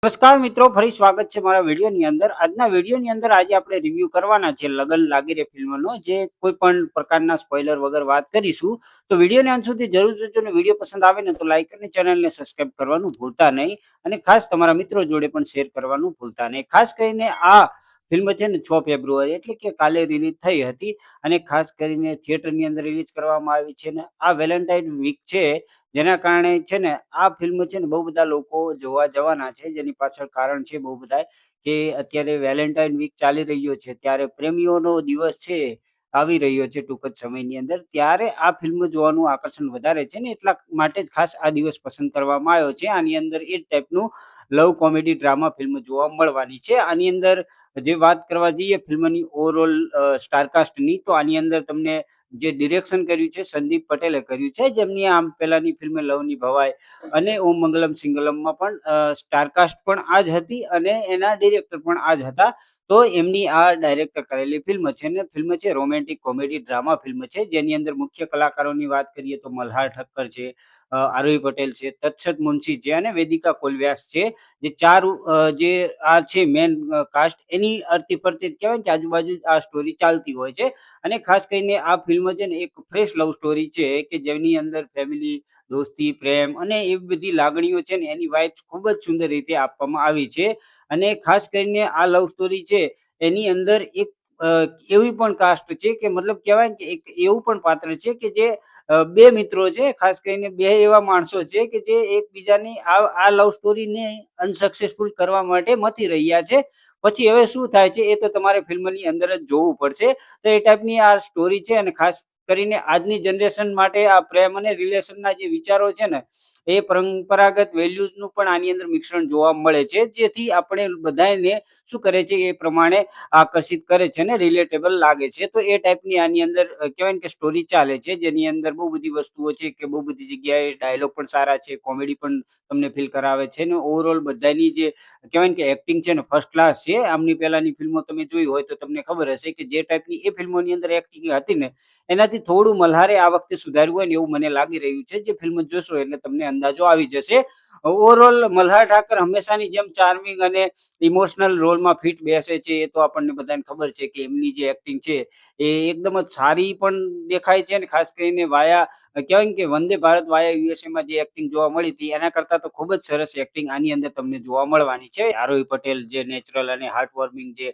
નમસ્કાર મિત્રો, ફરી સ્વાગત છે મારા વિડીયોની અંદર. આજના વિડીયોની અંદર આજે આપણે રિવ્યુ કરવાના છે લગન લાગી રે ફિલ્મનો, જે કોઈ પણ પ્રકારના સ્પોઇલર વગર વાત કરીશું. તો વિડીયોને અંત સુધી જરૂર જોજો અને વિડીયો પસંદ આવે ને તો લાઈક અને ચેનલને સબસ્ક્રાઇબ કરવાનું ભૂલતા નહીં, અને ખાસ તમારા મિત્રો જોડે પણ શેર કરવાનું ભૂલતા નહીં. ખાસ કરીને આ ફિલ્મ છે ને 6 ફેબ્રુઆરી એટલે કે કાલે રિલીઝ થઈ હતી, અને ખાસ કરીને થિયેટરની અંદર રિલીઝ કરવામાં આવી છે. ને આ વેલેન્ટાઇન વીક છે, જેના કારણે છે ને આ ફિલ્મ છે ને બહુ બધા લોકો જોવા જવાના છે. જેની પાછળ કારણ છે બહુ બધા, કે અત્યારે વેલેન્ટાઇન વીક ચાલી રહ્યો છે, ત્યારે પ્રેમીઓનો દિવસ છે આવી રહ્યો છે ટૂંક જ સમયની અંદર. ત્યારે આ ફિલ્મ જોવાનું આકર્ષણ વધારે છે ને એટલા માટે જ ખાસ આ દિવસ પસંદ કરવામાં આવ્યો છે. આની અંદર એ ટાઈપનું લવ કોમેડી ડ્રામા ફિલ્મ જોવા મળવાની છે. આની અંદર જે વાત કરવા જઈએ ફિલ્મની ઓવરઓલ સ્ટારકાસ્ટની, તો આની અંદર તમને જે ડિરેક્શન કર્યું છે સંદીપ પટેલે કર્યું છે, જેમની આમ પહેલાની ફિલ્મ લવની ભવાઈ અને ઓમ મંગલમ સિંગલમમાં પણ સ્ટારકાસ્ટ પણ આ જ હતી અને એના ડિરેક્ટર પણ આ જ હતા. તો એમની આ ડાયરેક્ટ કરેલી ફિલ્મ છે, ને ફિલ્મ છે રોમેન્ટિક કોમેડી ડ્રામા ફિલ્મ છે, જેની અંદર મુખ્ય કલાકારોની વાત કરીએ તો મલ્હાર ઠક્કર છે, આરોહી પટેલ છે, તત્સત મુનશી છે અને વેદિકા કોલવ્યાસ છે. જે ચાર જે આ છે મેન કાસ્ટ, એની અરતી ફરતી કહેવાય કે આજુબાજુ આ સ્ટોરી ચાલતી હોય છે. અને ખાસ કરીને આ ફિલ્મ છે ને એક ફ્રેશ લવ સ્ટોરી છે, કે જેની અંદર ફેમિલી, દોસ્તી, પ્રેમ અને એ બધી લાગણીઓ છે ને એની વાઇબ્સ ખૂબ જ સુંદર રીતે આપવામાં આવી છે. અને ખાસ કરીને આ લવ સ્ટોરી છે એની અંદર એક એવી પણ કાસ્ટ છે, કે મતલબ કહેવાય કે એક એવું પણ પાત્ર છે કે જે બે મિત્રો છે, ખાસ કરીને બે એવા માણસો છે કે જે એકબીજાની આ લવ સ્ટોરીને અનસક્સેસફુલ કરવા માટે મથી રહ્યા છે. પછી હવે શું થાય છે એ તો તમારે ફિલ્મની અંદર જ જોવું પડશે. તો એ ટાઈપની આ સ્ટોરી છે, અને ખાસ કરીને આજની જનરેશન માટે આ પ્રેમ અને રિલેશનના જે વિચારો છે ને, એ પરંપરાગત વેલ્યુઝનું પણ આની અંદર મિશ્રણ જોવા મળે છે, જેથી આપણે બધાને શું કરે છે એ પ્રમાણે આકર્ષિત કરે છે ને રિલેટેબલ લાગે છે. તો એ ટાઈપની આની અંદર કહેવાય ને કે સ્ટોરી ચાલે છે, જેની અંદર બહુ બધી વસ્તુઓ છે, કે બહુ બધી જગ્યાએ ડાયલોગ પણ સારા છે, કોમેડી પણ તમને ફીલ કરાવે છે, ને ઓવરઓલ બધાની જે કહેવાય ને કે એક્ટિંગ છે ને ફર્સ્ટ ક્લાસ છે. આમની પહેલાની ફિલ્મો તમે જોઈ હોય તો તમને ખબર હશે કે જે ટાઈપની એ ફિલ્મોની અંદર એક્ટિંગ હતી ને, એનાથી થોડું મલ્હારે આ વખતે સુધાર્યું હોય ને એવું મને લાગી રહ્યું છે. જે ફિલ્મ જોશો એટલે તમને અંદાજો આવી જશે. ઓવરઓલ મલ્હાર ઠાકર હંમેશાની જેમ ચાર્મિંગ અને ઇમોશનલ રોલમાં ફિટ બેસે છે, એ તો આપણને બધાને ખબર છે કે એમની જે એક્ટિંગ છે એ એકદમ જ સારી પણ દેખાય છે. અને ખાસ કરીને વાયા કહેવાય ને કે વંદે ભારત વાયા યુએસએમાં જે એક્ટિંગ જોવા મળી હતી એના કરતાં તો ખૂબ જ સરસ એક્ટિંગ આની અંદર તમને જોવા મળવાની છે. આરોહી પટેલ જે નેચરલ અને હાર્ટ વોર્મિંગ જે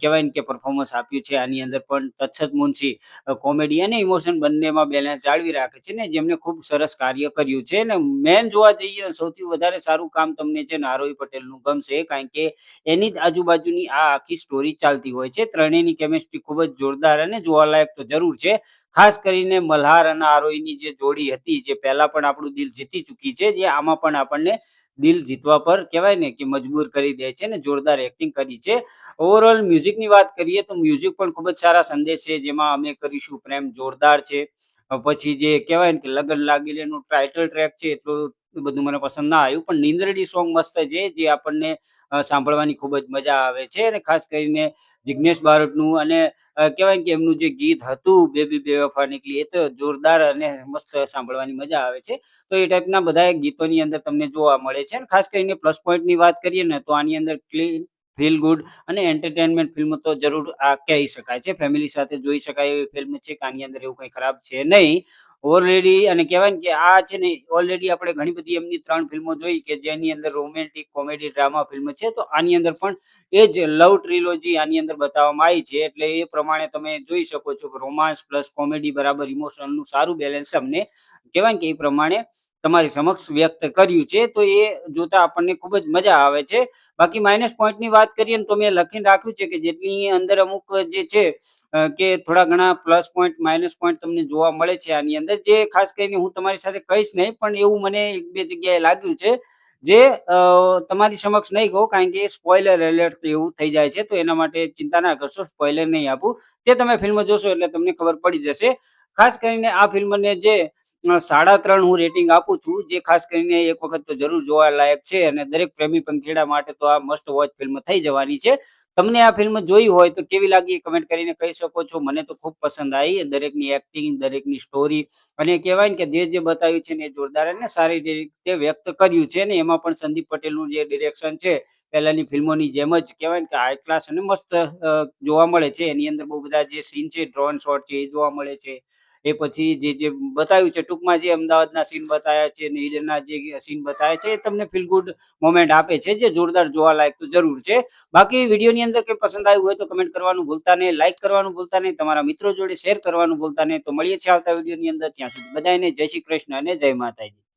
કહેવાય ને કે પરફોર્મન્સ આપ્યું છે આની અંદર, પણ તત્સત મુનશી કોમેડી અને ઇમોશન બંનેમાં બેલેન્સ જાળવી રાખે છે, ને જેમને ખૂબ સરસ કાર્ય કર્યું છે. ને મેન જોવા જઈએ ને સૌથી વધારે સારું કામ તમને છે ને આરોહી પટેલનું ગમશે, કારણ કે એની જ આજુબાજુની આ આખી સ્ટોરી ચાલતી હોય છે. ત્રણેયની કેમિસ્ટ્રી ખૂબ જ જોરદાર અને જોવાલાયક તો જરૂર છે. ખાસ કરીને મલ્હાર અને આરોહીની જે જોડી હતી, જે પહેલા પણ આપણું દિલ જીતી ચૂકી છે, જે આમાં પણ આપણને દિલ જીતવા પર કહેવાય ને કે મજબૂર કરી દે છે, ને જોરદાર એક્ટિંગ કરી છે. ઓવરઓલ મ્યુઝિકની વાત કરીએ તો મ્યુઝિક પણ ખૂબ જ સારા સંદેશ છે, જેમાં અમે કરીશું પ્રેમ જોરદાર છે. પછી જે કહેવાય ને કે લગન લાગી રેનું ટાઇટલ ટ્રેક છે, એટલું બધું મને પસંદ ના આવ્યું, પણ નીંદરડી સોંગ મસ્ત છે, જે આપણને સાંભળવાની ખૂબ જ મજા આવે છે. અને ખાસ કરીને જિગ્નેશ બારોટનું અને કહેવાય કે એમનું જે ગીત હતું બેબી બેવફા નીકળી, એ તો જોરદાર અને મસ્ત સાંભળવાની મજા આવે છે. તો એ ટાઈપના બધા ગીતોની અંદર તમને જોવા મળે છે. અને ખાસ કરીને પ્લસ પોઈન્ટની વાત કરીએ ને તો આની અંદર ક્લીન, ફીલ ગુડ અને એન્ટરટેનમેન્ટ ફિલ્મ તો જરૂર આ કહી શકાય છે. ફેમિલી સાથે જોઈ શકાય એવી ફિલ્મ છે, કે આની અંદર એવું કંઈ ખરાબ છે નહીં ઓલરેડી. અને કહેવાય ને કે આ છે ને ઓલરેડી આપણે ઘણી બધી એમની 3 ફિલ્મો જોઈ, કે જેની અંદર રોમેન્ટિક કોમેડી ડ્રામા ફિલ્મ છે, તો આની અંદર પણ એ જ લવ ટ્રિલોજી આની અંદર બતાવવામાં આવી છે. એટલે એ પ્રમાણે તમે જોઈ શકો છો કે રોમાન્સ પ્લસ કોમેડી બરાબર ઇમોશનલનું સારું બેલેન્સ અમને કહેવાય ને કે એ પ્રમાણે તમારી સમક્ષ વ્યક્ત કર્યું છે. તો એ જોતા આપણને ખૂબ જ મજા આવે છે. બાકી માઇનસ પોઈન્ટની વાત કરીએ ને તો મેં લખીને રાખ્યું છે, કે જેટલી અંદર અમુક જે છે કે થોડા ઘણા પ્લસ પોઈન્ટ માઇનસ પોઈન્ટ તમને જોવા મળે છે આની અંદર, જે ખાસ કરીને હું તમારી સાથે કહીશ નહીં, પણ એવું મને એક બે જગ્યાએ લાગ્યું છે, જે તમારી સમક્ષ નહીં કહું, કારણ કે સ્પોઇલર એલર્ટ એવું થઈ જાય છે. તો એના માટે ચિંતા ના કરશો, સ્પોઇલર નહીં આપું, તે તમે ફિલ્મ જોશો એટલે તમને ખબર પડી જશે. ખાસ કરીને આ ફિલ્મને જે 3.5 હું રેટિંગ આપું છું. જે ખાસ કરીને એક વખત તો જરૂર જોવાલાયક છે અને દરેક પ્રેમી પંખીડા માટે તો આ મસ્ટ વોચ ફિલ્મ થઈ જવાની છે. તમને આ ફિલ્મ જોઈ હોય તો કેવી લાગી એ કમેન્ટ કરીને કહી શકો છો. મને તો ખૂબ પસંદ આવી. દરેકની એક્ટિંગ, દરેકની સ્ટોરી અને કહેવાય ને કે જે બતાવ્યું છે ને એ જોરદાર અને સારી રીતે વ્યક્ત કર્યું છે ને એમાં પણ સંદીપ પટેલનું જે ડિરેક્શન છે, પહેલાની ફિલ્મોની જેમ જ કહેવાય ને કે હાઈ ક્લાસ અને મસ્ત જોવા મળે છે. એની અંદર બહુ બધા જે સીન છે, ડ્રોન શોટ છે એ જોવા મળે છે. એ પછી જે બતાવ્યું છે ટૂંકમાં જે અમદાવાદના સીન બતાવ્યા છે ને ઈડનના જે સીન બતાવ્યા છે એ તમને ફીલ ગુડ મોમેન્ટ આપે છે, જે જોરદાર જોવાલાયક તો જરૂર છે. બાકી વિડીયોની અંદર કંઈ પસંદ આવ્યું હોય તો કમેન્ટ કરવાનું ભૂલતા નહીં, લાઈક કરવાનું ભૂલતા નહીં, તમારા મિત્રો જોડે શેર કરવાનું ભૂલતા નહીં. તો મળીએ છીએ આવતા વિડીયોની અંદર. ત્યાં સુધી બધાને જય શ્રી કૃષ્ણ અને જય માતાજી.